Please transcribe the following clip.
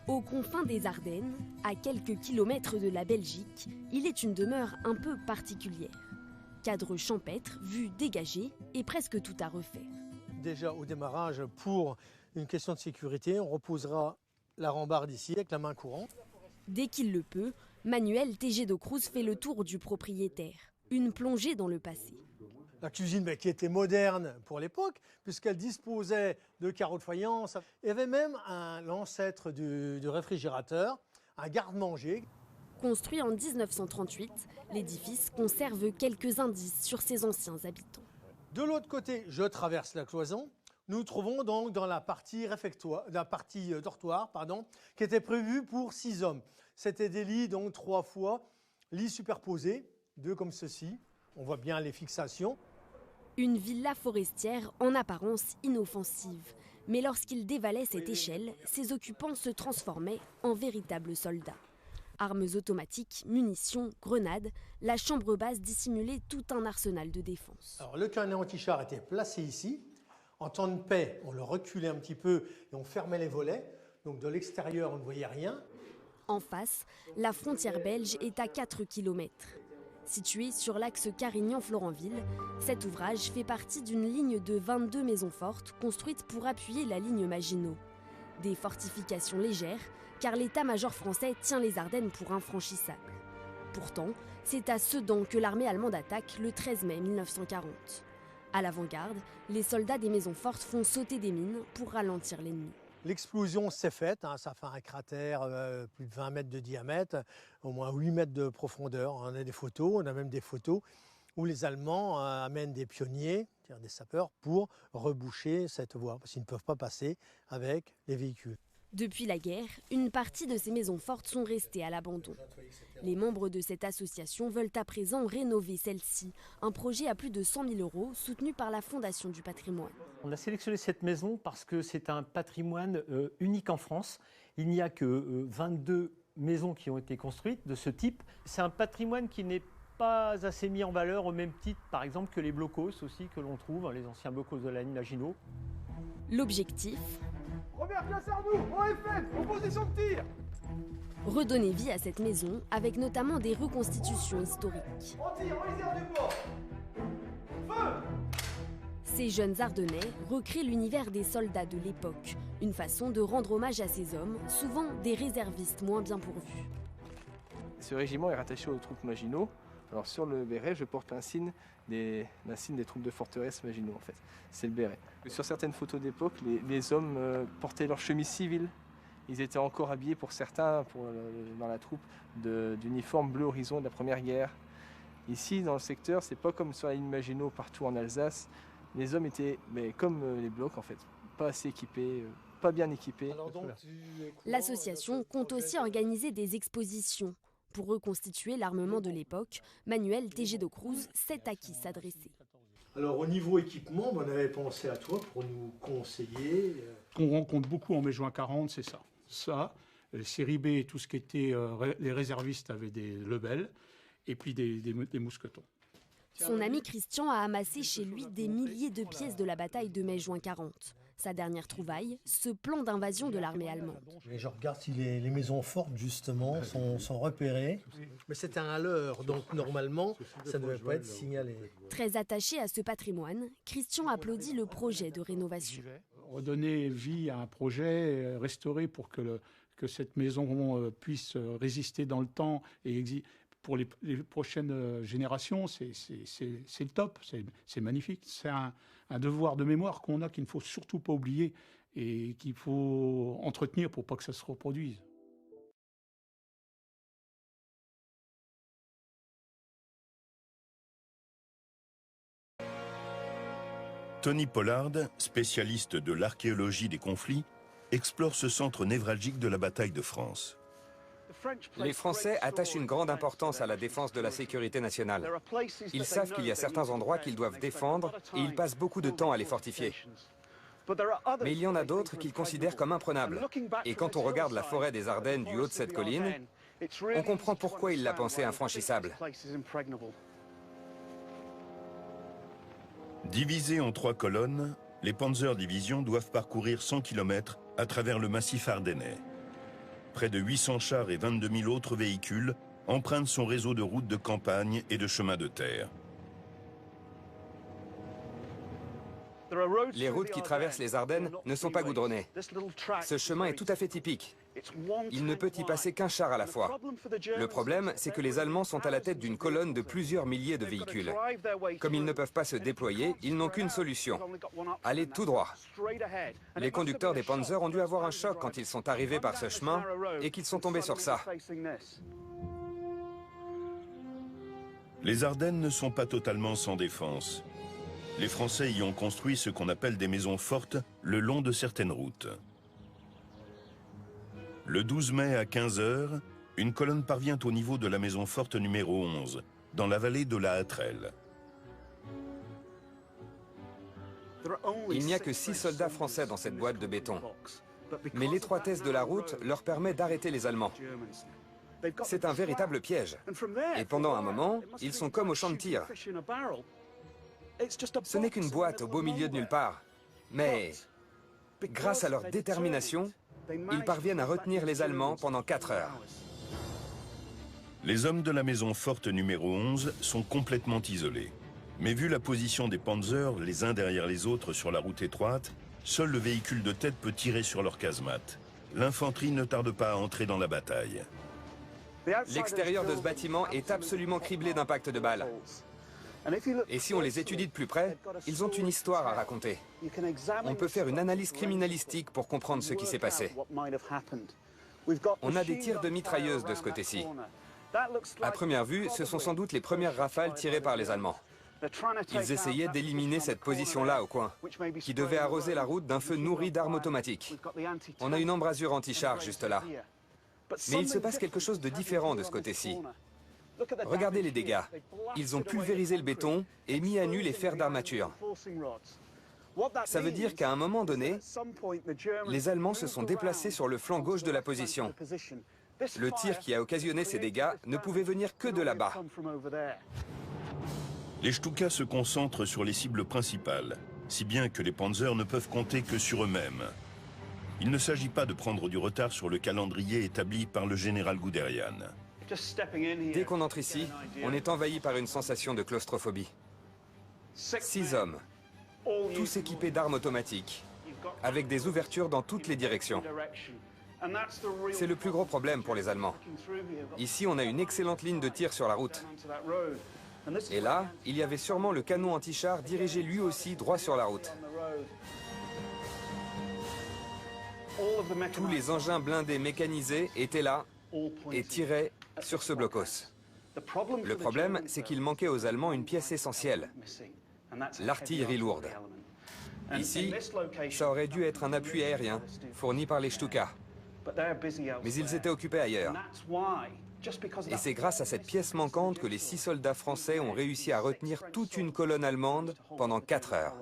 Aux confins des Ardennes, à quelques kilomètres de la Belgique, il est une demeure un peu particulière. Cadre champêtre, vue dégagée et presque tout à refaire. Déjà au démarrage, pour une question de sécurité, on reposera la rambarde ici avec la main courante. Dès qu'il le peut, Manuel Tejero-Cruz fait le tour du propriétaire. Une plongée dans le passé. La cuisine qui était moderne pour l'époque, puisqu'elle disposait de carreaux de faïence. Il y avait même l'ancêtre du réfrigérateur, un garde-manger. Construit en 1938, l'édifice conserve quelques indices sur ses anciens habitants. De l'autre côté, je traverse la cloison. Nous trouvons donc dans la partie dortoir, qui était prévue pour 6 hommes. C'était des lits, donc 3 fois, lits superposés, 2 comme ceci. On voit bien les fixations. Une villa forestière en apparence inoffensive. Mais lorsqu'il dévalait cette échelle, ses occupants se transformaient en véritables soldats. Armes automatiques, munitions, grenades, la chambre basse dissimulait tout un arsenal de défense. Alors, le canon anti-char était placé ici. En temps de paix, on le reculait un petit peu et on fermait les volets. Donc de l'extérieur, on ne voyait rien. En face, la frontière belge est à 4 km. Situé sur l'axe Carignan-Florenville, cet ouvrage fait partie d'une ligne de 22 maisons fortes construites pour appuyer la ligne Maginot. Des fortifications légères, car l'état-major français tient les Ardennes pour infranchissables. Pourtant, c'est à Sedan que l'armée allemande attaque le 13 mai 1940. À l'avant-garde, les soldats des maisons fortes font sauter des mines pour ralentir l'ennemi. L'explosion s'est faite, ça fait un cratère plus de 20 mètres de diamètre, au moins 8 mètres de profondeur. On a des photos, on a même des photos où les Allemands amènent des pionniers, des sapeurs, pour reboucher cette voie, parce qu'ils ne peuvent pas passer avec les véhicules. Depuis la guerre, une partie de ces maisons fortes sont restées à l'abandon. Les membres de cette association veulent à présent rénover celle-ci, un projet à plus de 100 000 € soutenu par la Fondation du patrimoine. On a sélectionné cette maison parce que c'est un patrimoine unique en France. Il n'y a que 22 maisons qui ont été construites de ce type. C'est un patrimoine qui n'est pas assez mis en valeur au même titre, par exemple, que les blocos aussi que l'on trouve, les anciens blocos de la ligne Maginot. L'objectif ? Robert Cassardou, OFN, en position de tir. Redonner vie à cette maison avec notamment des reconstitutions historiques. On tire, on les tire du bois. Feu! Ces jeunes Ardennais recréent l'univers des soldats de l'époque, une façon de rendre hommage à ces hommes, souvent des réservistes moins bien pourvus. Ce régiment est rattaché aux troupes Maginot. Alors sur le béret, je porte l'insigne des troupes de forteresse Maginot en fait. C'est le béret. Sur certaines photos d'époque, les hommes portaient leur chemise civile. Ils étaient encore habillés pour certains, dans la troupe, d'uniformes bleu horizon de la Première Guerre. Ici, dans le secteur, c'est pas comme sur la ligne Maginot partout en Alsace. Les hommes étaient comme les blocs en fait, pas assez équipés, pas bien équipés. L'association compte aussi organiser des expositions. Pour reconstituer l'armement de l'époque, Manuel Tejero-Cruz sait à qui s'adresser. Alors au niveau équipement, on avait pensé à toi pour nous conseiller. Ce qu'on rencontre beaucoup en mai-juin 40, c'est ça. Ça, les séries B et tout ce qui était... les réservistes avaient des lebels et puis des mousquetons. Son ami Christian a amassé chez lui des milliers de pièces de la bataille de mai-juin 40. Sa dernière trouvaille, ce plan d'invasion de l'armée allemande. Et je regarde si les maisons fortes, justement, sont repérées. Mais c'était un leurre, donc normalement, ça ne devait pas être signalé. Très attaché à ce patrimoine, Christian applaudit le projet de rénovation. Redonner vie à un projet, restaurer pour que cette maison puisse résister dans le temps et pour les prochaines générations, c'est le top, c'est magnifique. C'est un devoir de mémoire qu'on a qu'il ne faut surtout pas oublier et qu'il faut entretenir pour pas que ça se reproduise. Tony Pollard, spécialiste de l'archéologie des conflits, explore ce centre névralgique de la bataille de France. Les Français attachent une grande importance à la défense de la sécurité nationale. Ils savent qu'il y a certains endroits qu'ils doivent défendre et ils passent beaucoup de temps à les fortifier. Mais il y en a d'autres qu'ils considèrent comme imprenables. Et quand on regarde la forêt des Ardennes du haut de cette colline, on comprend pourquoi ils la pensaient infranchissable. Divisés en 3 colonnes, les Panzer Divisions doivent parcourir 100 km à travers le massif ardennais. Près de 800 chars et 22 000 autres véhicules empruntent son réseau de routes de campagne et de chemins de terre. Les routes qui traversent les Ardennes ne sont pas goudronnées. Ce chemin est tout à fait typique. Il ne peut y passer qu'un char à la fois. Le problème, c'est que les Allemands sont à la tête d'une colonne de plusieurs milliers de véhicules. Comme ils ne peuvent pas se déployer, ils n'ont qu'une solution: aller tout droit. Les conducteurs des Panzers ont dû avoir un choc quand ils sont arrivés par ce chemin et qu'ils sont tombés sur ça. Les Ardennes ne sont pas totalement sans défense. Les Français y ont construit ce qu'on appelle des maisons fortes le long de certaines routes. Le 12 mai à 15 h, une colonne parvient au niveau de la maison forte numéro 11, dans la vallée de la Hatrelle. Il n'y a que 6 soldats français dans cette boîte de béton. Mais l'étroitesse de la route leur permet d'arrêter les Allemands. C'est un véritable piège. Et pendant un moment, ils sont comme au champ de tir. Ce n'est qu'une boîte au beau milieu de nulle part. Mais grâce à leur détermination, ils parviennent à retenir les Allemands pendant 4 heures. Les hommes de la maison forte numéro 11 sont complètement isolés. Mais vu la position des Panzers, les uns derrière les autres sur la route étroite, seul le véhicule de tête peut tirer sur leur casemate. L'infanterie ne tarde pas à entrer dans la bataille. L'extérieur de ce bâtiment est absolument criblé d'impacts de balles. Et si on les étudie de plus près, ils ont une histoire à raconter. On peut faire une analyse criminalistique pour comprendre ce qui s'est passé. On a des tirs de mitrailleuses de ce côté-ci. À première vue, ce sont sans doute les premières rafales tirées par les Allemands. Ils essayaient d'éliminer cette position-là au coin, qui devait arroser la route d'un feu nourri d'armes automatiques. On a une embrasure anti-char juste là. Mais il se passe quelque chose de différent de ce côté-ci. Regardez les dégâts. Ils ont pulvérisé le béton et mis à nu les fers d'armature. Ça veut dire qu'à un moment donné, les Allemands se sont déplacés sur le flanc gauche de la position. Le tir qui a occasionné ces dégâts ne pouvait venir que de là-bas. Les Stuka se concentrent sur les cibles principales, si bien que les Panzers ne peuvent compter que sur eux-mêmes. Il ne s'agit pas de prendre du retard sur le calendrier établi par le général Guderian. Dès qu'on entre ici, on est envahi par une sensation de claustrophobie. 6 hommes, tous équipés d'armes automatiques, avec des ouvertures dans toutes les directions. C'est le plus gros problème pour les Allemands. Ici, on a une excellente ligne de tir sur la route. Et là, il y avait sûrement le canon anti-char dirigé lui aussi droit sur la route. Tous les engins blindés mécanisés étaient là et tiraient sur ce blocos. Le problème, c'est qu'il manquait aux Allemands une pièce essentielle, l'artillerie lourde. Ici, ça aurait dû être un appui aérien fourni par les Stuka. Mais ils étaient occupés ailleurs. Et c'est grâce à cette pièce manquante que les 6 soldats français ont réussi à retenir toute une colonne allemande pendant 4 heures.